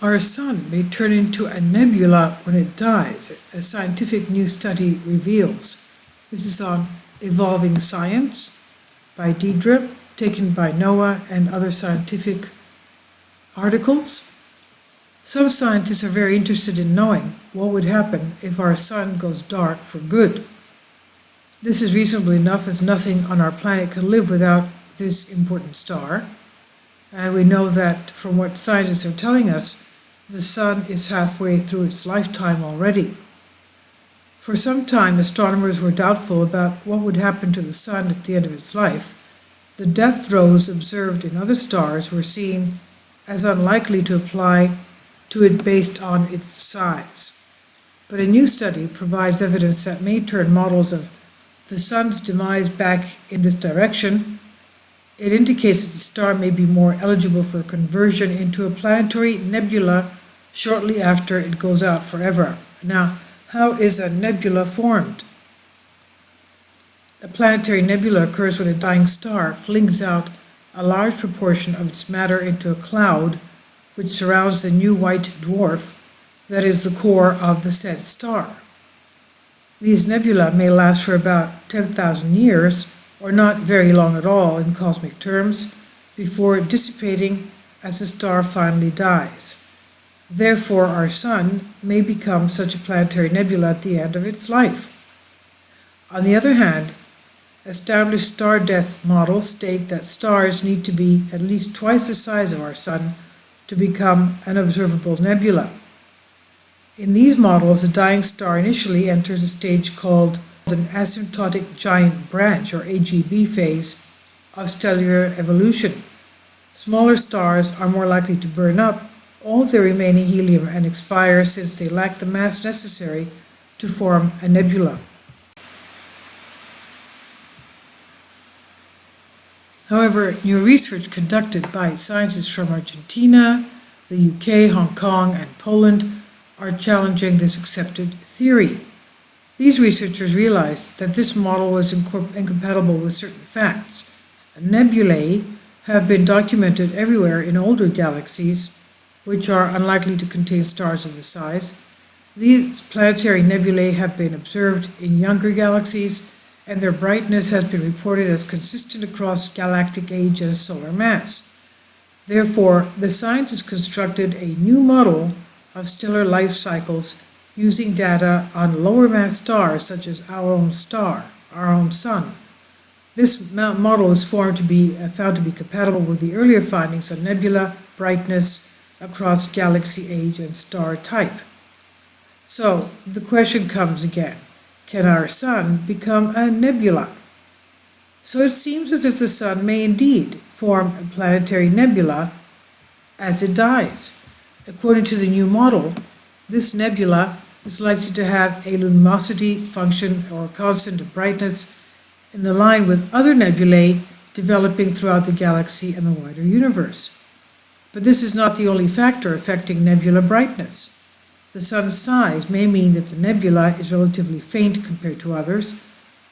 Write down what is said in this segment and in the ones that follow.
Our sun may turn into a nebula when it dies, a scientific new study reveals. This is on Evolving Science by Hydra, taken by NOAA and other scientific articles. Some scientists are very interested in knowing what would happen if our sun goes dark for good. This is reasonable enough, as nothing on our planet can live without this important star. And we know that from what scientists are telling us, the sun is halfway through its lifetime already. For some time, astronomers were doubtful about what would happen to the sun at the end of its life. The death throes observed in other stars were seen as unlikely to apply to it based on its size. But a new study provides evidence that may turn models of the sun's demise back in this direction. It indicates that the star may be more eligible for conversion into a planetary nebula shortly after it goes out forever. Now, how is a nebula formed? A planetary nebula occurs when a dying star flings out a large proportion of its matter into a cloud which surrounds the new white dwarf that is the core of the said star. These nebulae may last for about 10,000 years, or not very long at all in cosmic terms, before dissipating as the star finally dies. Therefore, our sun may become such a planetary nebula at the end of its life. On the other hand, established star death models state that stars need to be at least twice the size of our sun to become an observable nebula. In these models, a dying star initially enters a stage called an asymptotic giant branch, or AGB phase, of stellar evolution. Smaller stars are more likely to burn up all their remaining helium and expire, since they lack the mass necessary to form a nebula. However, new research conducted by scientists from Argentina, the UK, Hong Kong, and Poland are challenging this accepted theory. These researchers realized that this model was incompatible with certain facts. Nebulae have been documented everywhere in older galaxies, which are unlikely to contain stars of this size. These planetary nebulae have been observed in younger galaxies, and their brightness has been reported as consistent across galactic age and solar mass. Therefore, the scientists constructed a new model of stellar life cycles using data on lower mass stars such as our own star, our own sun. This model was found to be compatible with the earlier findings on nebula brightness across galaxy age and star type. So the question comes again, can our sun become a nebula? So it seems as if the sun may indeed form a planetary nebula as it dies. According to the new model, this nebula is likely to have a luminosity function or constant of brightness in the line with other nebulae developing throughout the galaxy and the wider universe. But this is not the only factor affecting nebula brightness. The sun's size may mean that the nebula is relatively faint compared to others.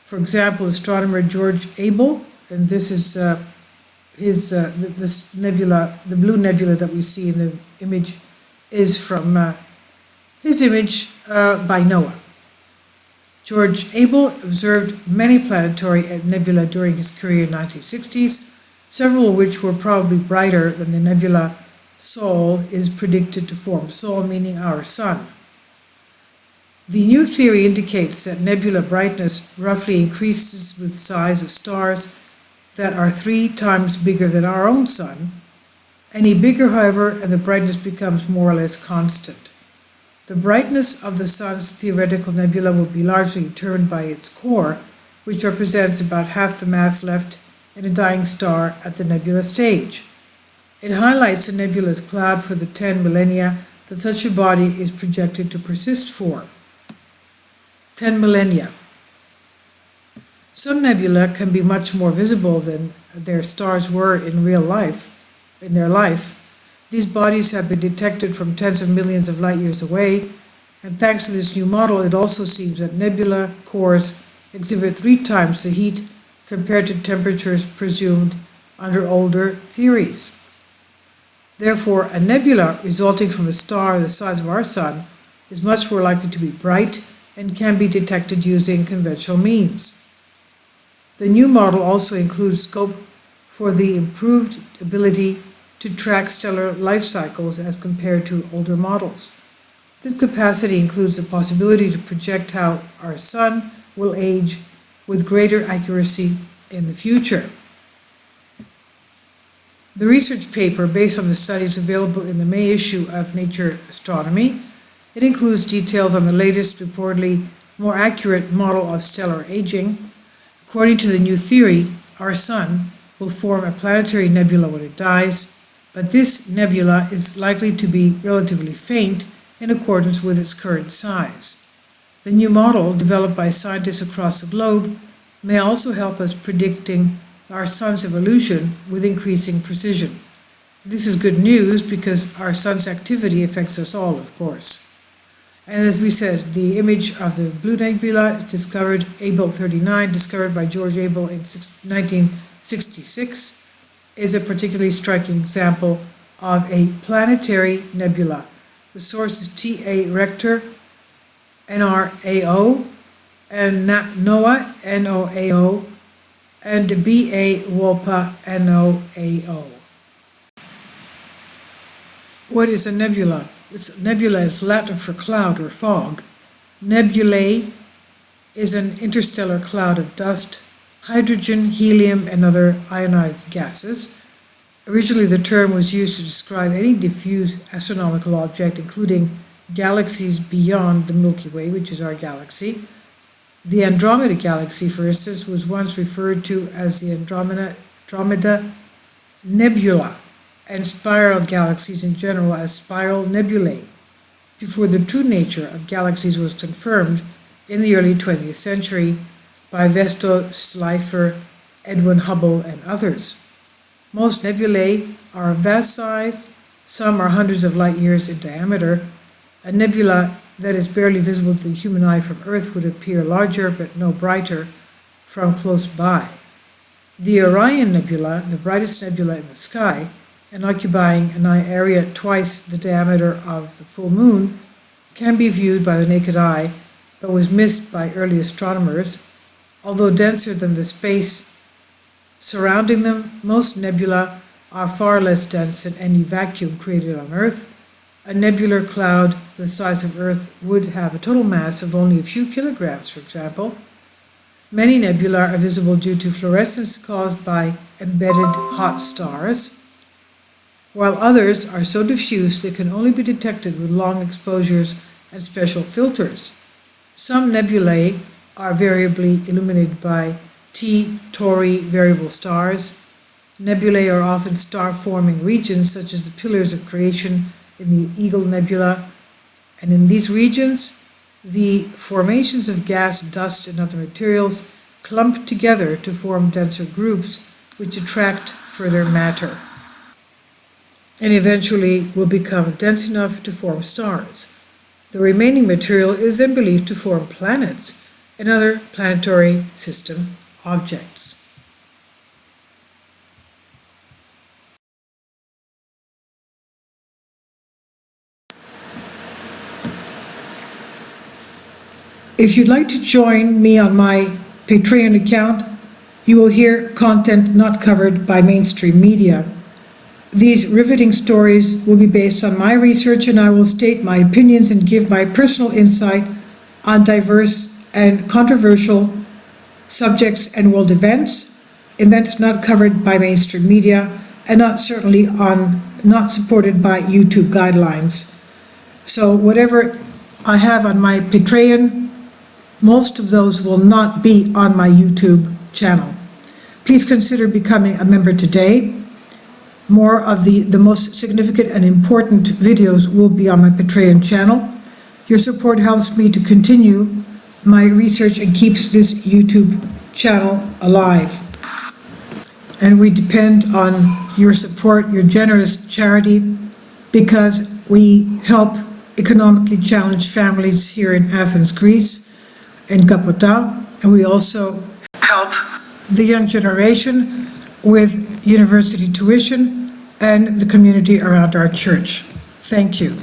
For example, astronomer George Abell, and this is this nebula, the blue nebula that we see in the image, is from his image by NOAA. George Abell observed many planetary nebulae during his career in the 1960s, several of which were probably brighter than the nebula Sol is predicted to form, Sol meaning our sun. The new theory indicates that nebula brightness roughly increases with size of stars that are 3 times bigger than our own sun. Any bigger, however, and the brightness becomes more or less constant. The brightness of the sun's theoretical nebula will be largely determined by its core, which represents about half the mass left in a dying star at the nebula stage. It highlights the nebula's cloud for the 10 millennia that such a body is projected to persist for. 10 millennia. Some nebula can be much more visible than their stars were in their life. These bodies have been detected from tens of millions of light years away, and thanks to this new model, it also seems that nebula cores exhibit 3 times the heat compared to temperatures presumed under older theories. Therefore, a nebula resulting from a star the size of our Sun is much more likely to be bright and can be detected using conventional means. The new model also includes scope for the improved ability to track stellar life cycles as compared to older models. This capacity includes the possibility to project how our Sun will age with greater accuracy in the future. The research paper, based on the studies available in the May issue of Nature Astronomy, it includes details on the latest, reportedly more accurate model of stellar aging. According to the new theory, our Sun will form a planetary nebula when it dies, but this nebula is likely to be relatively faint in accordance with its current size. The new model, developed by scientists across the globe, may also help us predicting our Sun's evolution with increasing precision. This is good news because our Sun's activity affects us all, of course. And as we said, the image of the Blue Nebula discovered, Abell 39, discovered by George Abell in 1966, is a particularly striking example of a planetary nebula. The source is TA Rector, NRAO, and NOAA, NOAO, and BA Wolpa, NOAO. What is a nebula? Nebula is Latin for cloud or fog. Nebulae is an interstellar cloud of dust, hydrogen, helium, and other ionized gases. Originally, the term was used to describe any diffuse astronomical object, including galaxies beyond the Milky Way, which is our galaxy. The Andromeda Galaxy, for instance, was once referred to as the Andromeda Nebula, and spiral galaxies in general as spiral nebulae, before the true nature of galaxies was confirmed in the early 20th century by Vesto Slipher, Edwin Hubble, and others. Most nebulae are of vast size, some are hundreds of light years in diameter. A nebula that is barely visible to the human eye from Earth would appear larger but no brighter from close by. The Orion Nebula, the brightest nebula in the sky, and occupying an area twice the diameter of the full moon, can be viewed by the naked eye, but was missed by early astronomers. Although denser than the space surrounding them, most nebula are far less dense than any vacuum created on Earth. A nebular cloud the size of Earth would have a total mass of only a few kilograms, for example. Many nebulae are visible due to fluorescence caused by embedded hot stars, while others are so diffuse they can only be detected with long exposures and special filters. Some nebulae are variably illuminated by T Tauri variable stars. Nebulae are often star-forming regions, such as the pillars of creation in the Eagle Nebula, and in these regions, the formations of gas, dust, and other materials clump together to form denser groups, which attract further matter, and eventually will become dense enough to form stars. The remaining material is then believed to form planets and other planetary system objects. If you'd like to join me on my Patreon account, you will hear content not covered by mainstream media. These riveting stories will be based on my research, and I will state my opinions and give my personal insight on diverse and controversial subjects and world events not covered by mainstream media, and not supported by YouTube guidelines. So whatever I have on my Patreon, most of those will not be on my YouTube channel. Please consider becoming a member today. More of the most significant and important videos will be on my Patreon channel. Your support helps me to continue my research and keeps this YouTube channel alive. And we depend on your support, your generous charity, because we help economically challenged families here in Athens, Greece, in Kapota, and we also help the young generation with university tuition and the community around our church. Thank you.